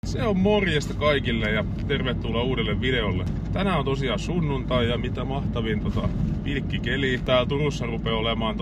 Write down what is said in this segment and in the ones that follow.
Se on morjesta kaikille ja tervetuloa uudelle videolle. Tänään on tosiaan sunnuntai ja mitä mahtavin pilkkikeli. Täällä Turussa rupeaa olemaan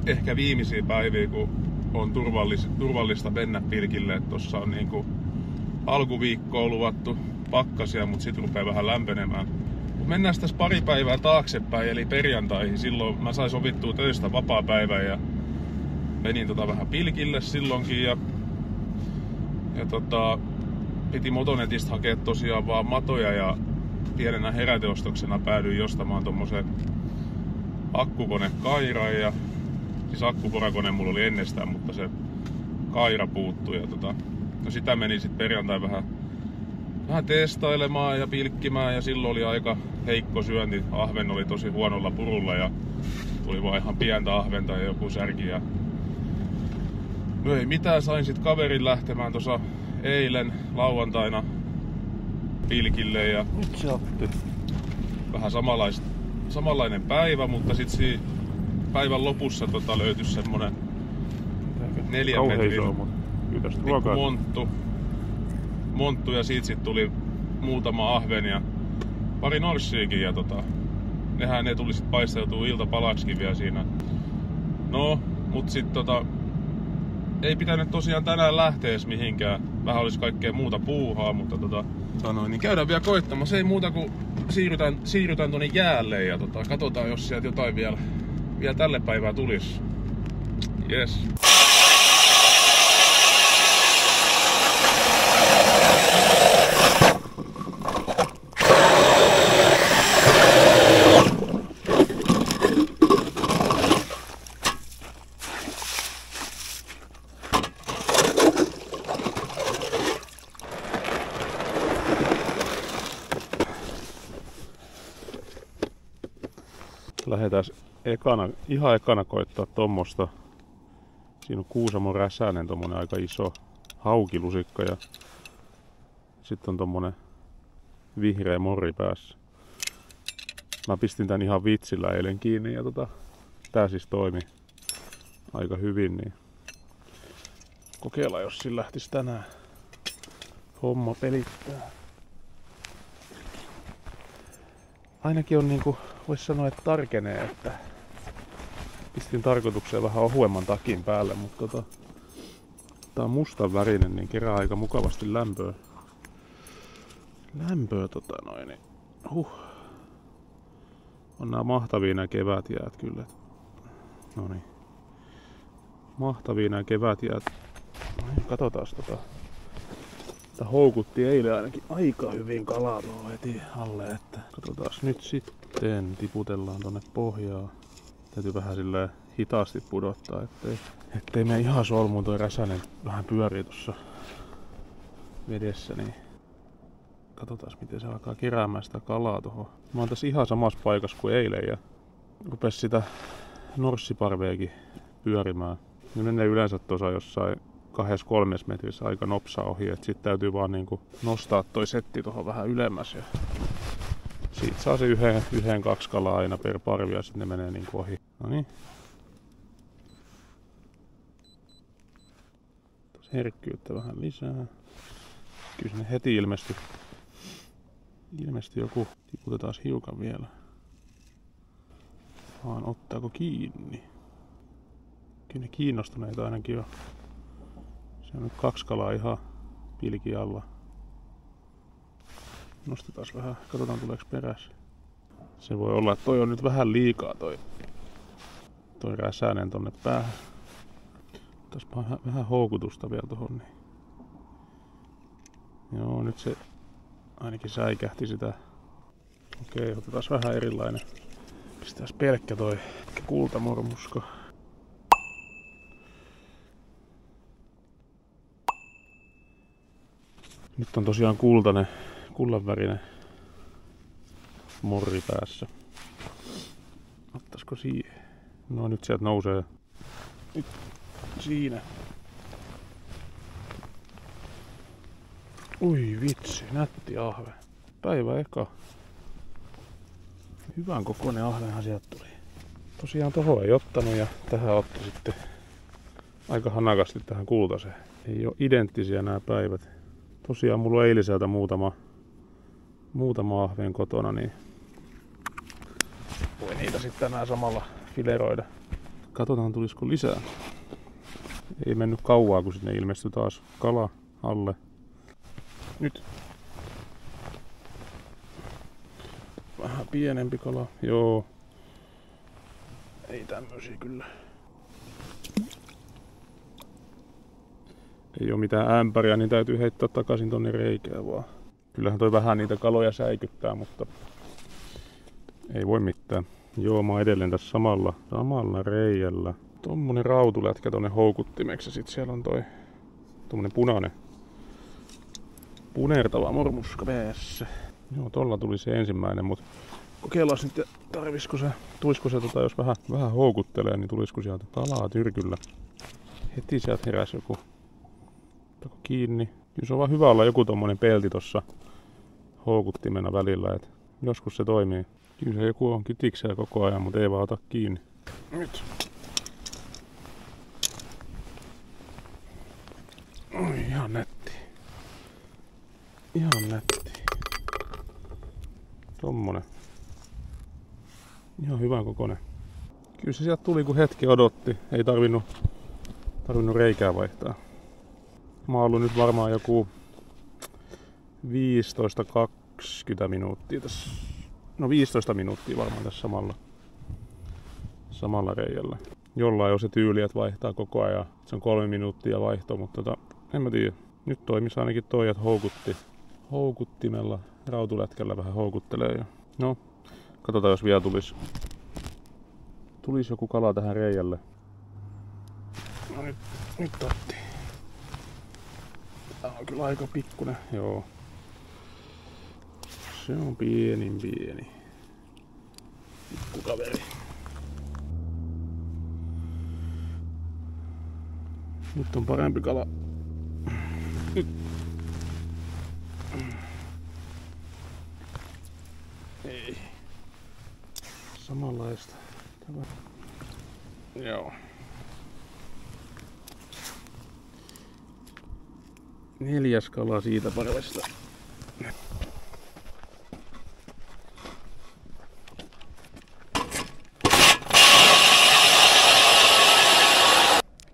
ehkä viimeisiä päiviä, kun on turvallista mennä pilkille. Tossa on niinku alkuviikkoon luvattu pakkasia, mutta sit rupeaa vähän lämpenemään. Mennään tässä pari päivää taaksepäin, eli perjantaihin. Silloin mä sain sovittua töistä vapaapäivän ja menin vähän pilkille silloinkin. Ja piti Motonetista hakea tosiaan vaan matoja ja pienenä heräteostoksena päädyin jostamaan tommosen akkukonekairan. Ja siis akkuporakone mulla oli ennestään, mutta se kaira puuttui. Ja no sitä meni sit perjantai vähän testailemaan ja pilkkimään ja silloin oli aika heikko syönti. Ahven oli tosi huonolla purulla ja tuli vaan ihan pientä ahventa ja joku särki. Ja no ei mitään, sain sit kaverin lähtemään tuossa eilen lauantaina pilkille ja nyt se otti. Vähän samanlainen päivä, mutta sit päivän lopussa löytyi semmonen 4 metrin monttu ja siitä sit tuli muutama ahven ja pari norssiikin ja ne tuli sit paisteltua iltapalaksikin vielä siinä. No, mut sit ei pitänyt tosiaan tänään lähteä edes mihinkään. Vähän olisi kaikkea muuta puuhaa, mutta niin käydään vielä koittamassa. Ei muuta kuin siirrytään tonne jäälle ja katsotaan, jos sieltä jotain vielä tälle päivää tulisi. Yes. Lähdetään ihan ekana koittaa tommosta. Siinä on Kuusamon räsänen, tommonen aika iso haukilusikka ja sitten on tommonen vihreä morri päässä. Mä pistin tän ihan vitsillä eilen kiinni ja tää siis toimi aika hyvin, niin kokeillaan jos sillä lähtis tänään homma pelittää. Ainakin on niinku, vois sanoa, että tarkenee, että pistin tarkoitukseen vähän ohuemman takin päälle, mutta tää on mustan värinen, niin kerää aika mukavasti lämpöä. On nää mahtavia nää kevätjäät kyllä. Noniin. Mahtavia nää kevätjäät. Katsotaas Tää houkutti eilen ainakin aika hyvin kalaa tuohon heti alle, että katsotaas nyt sitten, tiputellaan tonne pohjaan. Täytyy vähän silleen hitaasti pudottaa, ettei mene ihan solmuun. Toi räsänen vähän pyörii tuossa vedessä, niin katsotaas miten se alkaa keräämään sitä kalaa tuohon. Mä oon tässä ihan samassa paikassa kuin eilen ja rupes sitä norssiparveekin pyörimään. Ne menee yleensä tuossa jossain 2-3 metrissä aika nopsa ohi, että sit täytyy vaan niinku nostaa toi setti tuohon vähän ylemmäs ja siitä saa se 1-2 kalaa aina per parvi ja sit ne menee niinku ohi. Noniin. Tuossa herkkyyttä vähän lisää. Kyllä sinne heti ilmestyi joku. Tiputetaan hiukan vielä. Vaan ottaako kiinni? Kyllä ne kiinnostuneita ainakin on. Se on nyt 2 kalaa ihan pilki alla. Nostetaan vähän, katsotaan tuleeko perässä. Se voi olla, että toi on nyt vähän liikaa toi räsänen tonne päähän. Otaspa vähän houkutusta vielä tohon. Niin. Joo, nyt se ainakin säikähti sitä. Okei, otetaan vähän erilainen. Pistetään pelkkä toi kultamormusko. Nyt on tosiaan kullanvärinen morri päässä. Ottaisiko siihen? No nyt sieltä nousee. Nyt siinä. Ui vitsi, nätti ahve. Päivä eka. Hyvän kokoinen ahvenhan sieltä tuli. Tosiaan tohon ei ottanut ja tähän otti sitten aika hanakasti tähän kultaseen. Ei oo identtisiä nämä päivät. Tosiaan mulla on eiliseltä muutama ahven kotona, niin voi niitä sitten tänään samalla fileroida. Katsotaan tulisiko lisää. Ei mennyt kauaa, kun sinne ilmestyi taas kala alle. Nyt. Vähän pienempi kala. Joo. Ei tämmösiä kyllä. Ei oo mitään ämpäriä, niin täytyy heittää takaisin tonne reikään vaan. Kyllähän toi vähän niitä kaloja säikyttää, mutta ei voi mitään. Joo, mä oon edelleen tässä samalla reijällä. Tommonen rautulätkä tonne houkuttimeksi ja sit siellä on tommonen punainen punertava mormuska päässä. Joo, tolla tuli se ensimmäinen, mut kokeillaan nyt, tulisiko se jos vähän houkuttelee, niin tulisiko sieltä kalaa tyrkyllä. Heti sieltä heräsi joku kiinni. Kyllä se on vaan hyvä olla joku tommonen pelti tossa houkuttimena välillä, et joskus se toimii. Kyllä se joku on kytiksellä koko ajan, mutta ei vaan ota kiinni. Nyt. Oi, ihan nätti. Ihan nätti. Tommonen. Ihan hyvän kokoinen. Kyllä se sieltä tuli kun hetki odotti. Ei tarvinnut reikää vaihtaa. Mä oon ollut nyt varmaan joku 15-20 minuuttia tässä. No 15 minuuttia varmaan tässä samalla reijällä. Jollain on se tyyli, että vaihtaa koko ajan. Se on 3 minuuttia vaihto, mutta en mä tiedä. Nyt toimisi ainakin toi, että houkuttimella, rautulätkällä vähän houkuttelee. Ja no, katsotaan jos vielä tulisi joku kala tähän reijälle. No nyt otti. Tää on kyllä aika pikkunen, joo. Se on pieni. Pikku kaveri. Nyt on parempi kala. Nyt. Ei. Samanlaista. Tämä. Joo. 4. kala siitä parvesta.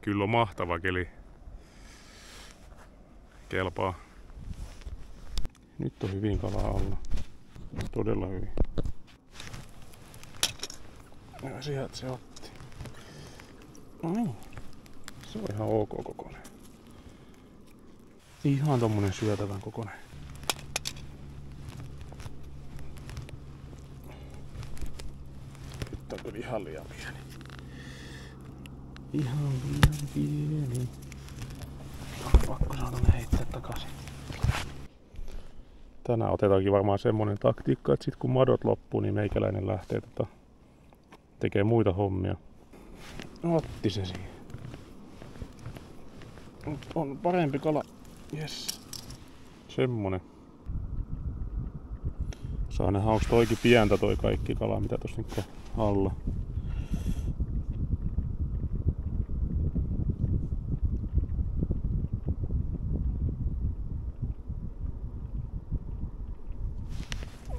Kyllä on mahtava keli. Kelpaa. Nyt on hyvin kalaa alla. Todella hyvin. Ja sieltä se otti. No niin. Se on ihan ok kokoinen. Ihan tommonen syötävän kokoinen. Nyt on kyllä ihan liian pieni. Ihan liian pieni. On pakko saada ne heittää takaisin. Tänään otetaankin varmaan semmonen taktiikka, että sit kun madot loppuu, niin meikäläinen lähtee tekee muita hommia. Otti se siihen. Nyt on parempi kala. Jes. Semmonen. Saa nähdä, onks toikin pientä toi kaikki kala, mitä tossa nyt on alla.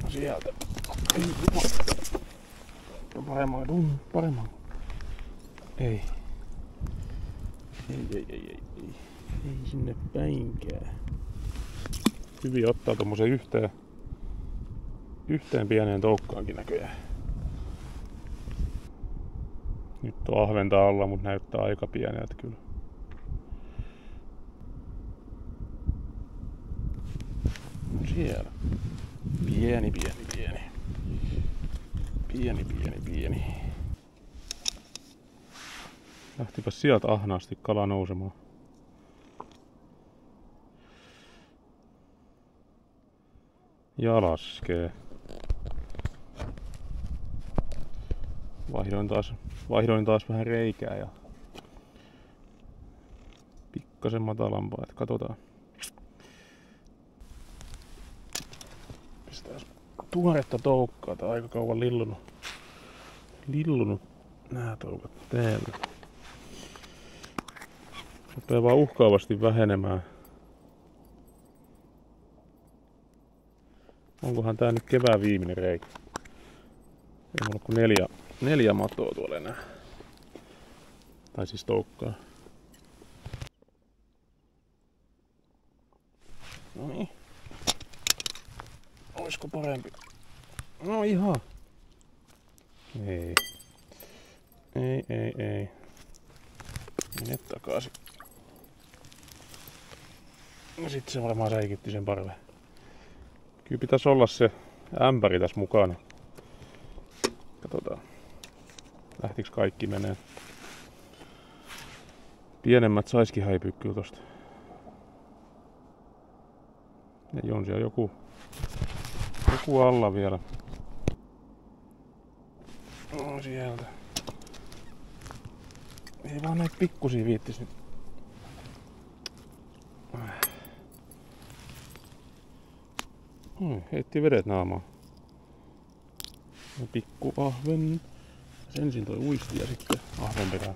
Sieltä. Paremman. Ei sinne päinkään. Hyvin ottaa tommosen yhteen pieneen toukkaankin näköjään. Nyt on ahventa alla, mut näyttää aika pieneltä kyllä. No siellä. Pieni. Lähtipä sieltä ahnaasti kala nousemaan. Ja laskee. Vaihdoin taas vähän reikää ja pikkasen matalampaa, että katsotaan. Pistääs tuoretta toukkaa, tää on aika kauan lillunut nää toukat täällä. Rupeaa vaan uhkaavasti vähenemään. Onkohan tää nyt kevään viimeinen reikä? Ei mulla kuin neljä matoa tuolla enää. Tai siis toukkaa. Noniin. Oisko parempi? No ihan. Ei. Ei. Mene takaisin. No sit se varmaan säikitti sen parveen. Kyllä pitäisi olla se ämpäri tässä mukana. Katsotaan. Lähtiks kaikki menee? Pienemmät saiskin häipyä kyllä tosta. Ei on siellä joku alla vielä. No sieltä. Ei vaan näitä pikkusia viittis nyt. Heitti vedet naamaan. Pikku ahven. Ensin toi uisti ja sitten ahven perään.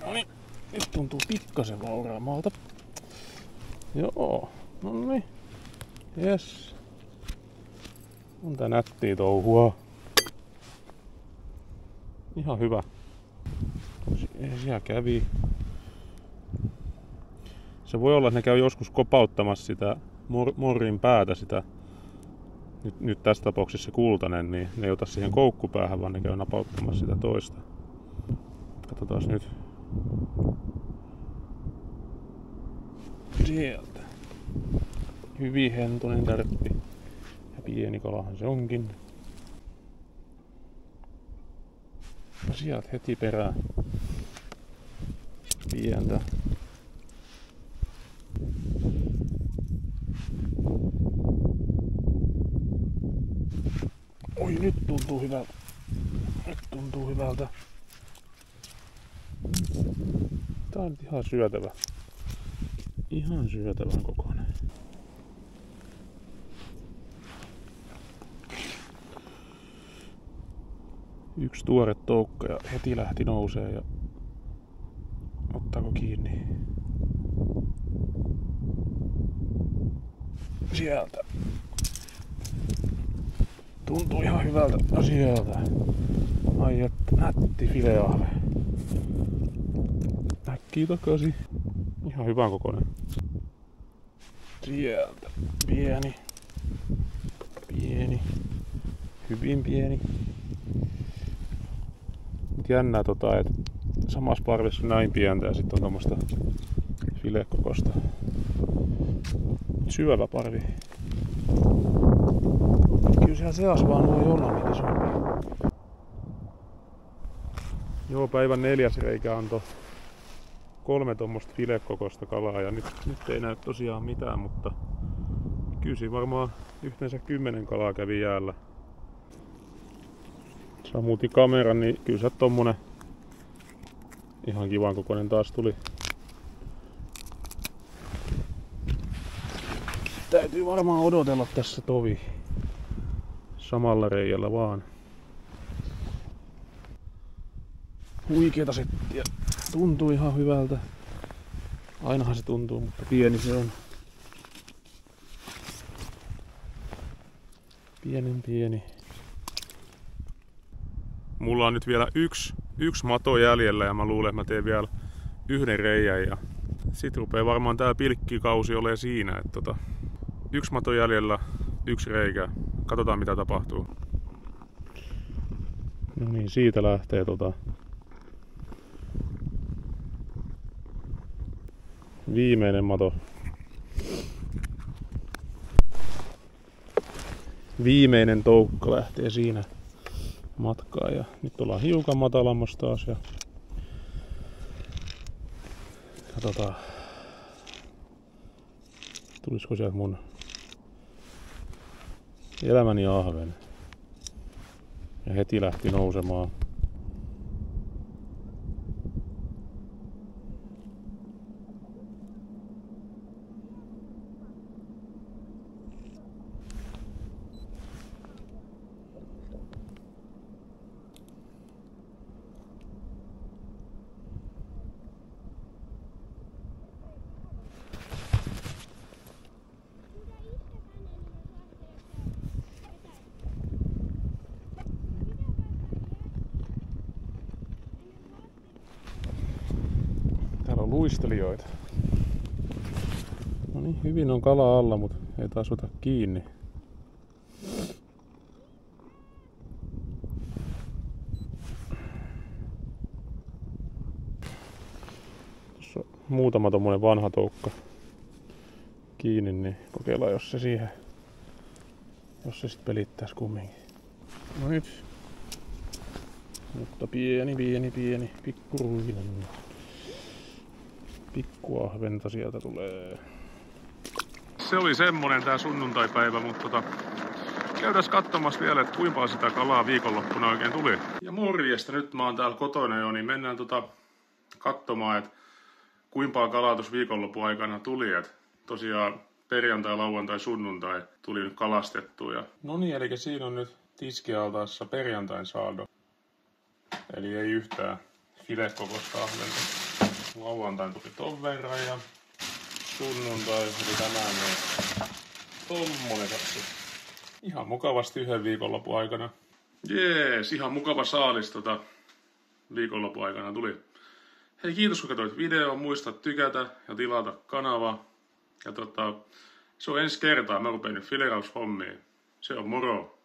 Noniin. Nyt tuntuu pikkasen vauraamalta. Joo. Noniin. Jes. On tää nättiä touhua. Ihan hyvä. Siellä kävi. Se voi olla, että ne käy joskus kopauttamassa sitä morrin päätä, sitä nyt tässä tapauksessa se kultainen, niin ne ei ota siihen koukkupäähän, vaan ne käy napauttamassa sitä toista. Katsotaan nyt. Sieltä. Hyvin hentoinen tärppi. Ja pieni kalahan se onkin. No sieltä heti perään. Pientä. Oi, nyt tuntuu hyvältä. Tää on nyt ihan syötävä. Ihan syötävän kokoinen. Yksi tuore toukka ja heti lähti nousee ja ottaako kiinni? Sieltä. Tuntuu ihan hyvältä. No sieltä. Ai että nätti fileahve. Äkkiä takaisin. Ihan hyvän kokoinen. Sieltä. Pieni. Hyvin pieni. Mut jännää että samassa parvessa näin pientä ja sitten on tommoista filekokosta. Syövä parvi. Kyllä siellä seas vaan voi olla niitä isompia. Joo, päivän 4. reikä antoi 3 tommosta filekokosta kalaa ja nyt ei näy tosiaan mitään, mutta kyllä siinä varmaan yhteensä 10 kalaa kävi jäällä. Sammutin kameran, niin kyllä se tommonen ihan kivan kokoinen taas tuli. Täytyy varmaan odotella tässä tovi. Samalla reijällä vaan. Huikeeta settiä. Tuntuu ihan hyvältä. Ainahan se tuntuu, mutta pieni se on. Pieni. Mulla on nyt vielä yksi mato jäljellä ja mä luulen, että mä teen vielä yhden reijän ja sit rupee varmaan tää pilkkikausi olemaan siinä, että yksi mato jäljellä, 1 reikä. Katsotaan mitä tapahtuu. No niin, siitä lähtee viimeinen mato. Viimeinen toukka lähtee siinä matkaan ja nyt ollaan hiukan matalammassa taas ja katsotaan, tulisiko sieltä mun elämäni ahven. Ja heti lähti nousemaan. uistelijoita. No niin, hyvin on kala alla, mutta ei taas ota kiinni. Tuossa on muutama tommonen vanha toukka kiinni, niin kokeillaan jos se siihen, jos se sit pelittäis kumminkin. No nyt. Mutta pieni, pikkuruinen. Pikkuahventa sieltä tulee. Se oli semmonen tää sunnuntaipäivä, mutta käydään katsomassa vielä, että kuinka paljon sitä kalaa viikonloppuna oikein tuli. Ja morjesta, nyt mä oon täällä kotona jo, niin mennään katsomaan, että kuinka paljon kalaa tuossa viikonlopun aikana tuli. Et tosiaan perjantai, lauantai, sunnuntai tuli nyt kalastettua. No niin, eli siinä on nyt tiskialtaassa perjantain saado. Eli ei yhtään filekokosta ahventa. Lauantain tuli ton verran ja sunnuntai oli tänään niin tommonen katso. Ihan mukavasti yhden viikonlopun aikana. Jees, ihan mukava saalis viikonlopun aikana tuli. Hei, kiitos kun katsoit videoon. Muista tykätä ja tilata kanava. Ja se on ensi kertaa. Mä rupean nyt fileraushommiin. Se on moro.